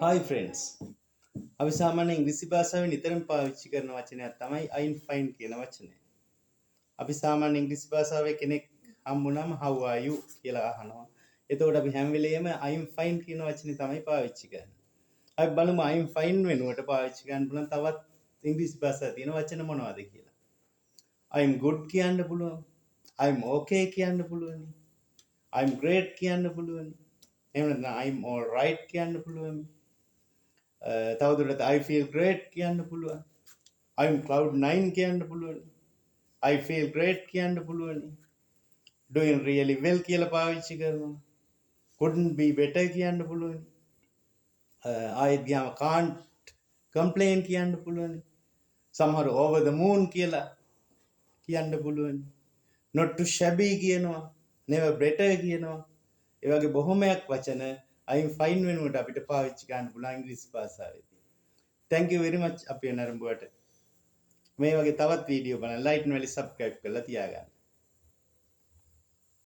Hi friends. අපි සාමාන්‍යයෙන් ඉංග්‍රීසි භාෂාවේ නිතරම පාවිච්චි කරන වචනයක් තමයි I'm fine කියන වචනය. අපි සාමාන්‍ය ඉංග්‍රීසි භාෂාවේ කෙනෙක් හම්බුනම how are you කියලා අහනවා. එතකොට අපි හැම වෙලේම I'm fine කියන වචනේ තමයි පාවිච්චි කරන්නේ. අපි බලමු I'm fine වෙනුවට පාවිච්චි කරන්න පුළුවන් තවත් ඉංග්‍රීසි භාෂාවේ තියෙන වචන මොනවද කියලා. I'm good කියන්න පුළුවන්. I'm okay කියන්න පුළුවන්. I'm great කියන්න පුළුවන්. එහෙම නැත්නම් I'm all right කියන්න පුළුවන්. තවදුරටත් I feel great කියන්න පුළුවන්. I'm cloud 9 කියන්න පුළුවන්. I feel great කියන්න පුළුවන්. Doing really well කියලා පාවිච්චි කරනවා. Couldn't be better කියන්න පුළුවන්. ආයෙත් ගියාම can't complain කියන්න පුළුවන්. සමහර over the moon කියලා කියන්න පුළුවන්. not too shabby කියනවා. never better කියනවා. ඒ වගේ බොහොමයක් වචන I'm fine වෙනුවට අපිට පාවිච්චි කරන්න පුළුවන් ඉංග්‍රීසි භාෂාවේ. Thank you very much අපේ නරඹුවට. මේ වගේ තවත් වීඩියෝ බලන්න like and subscribe කරලා තියාගන්න.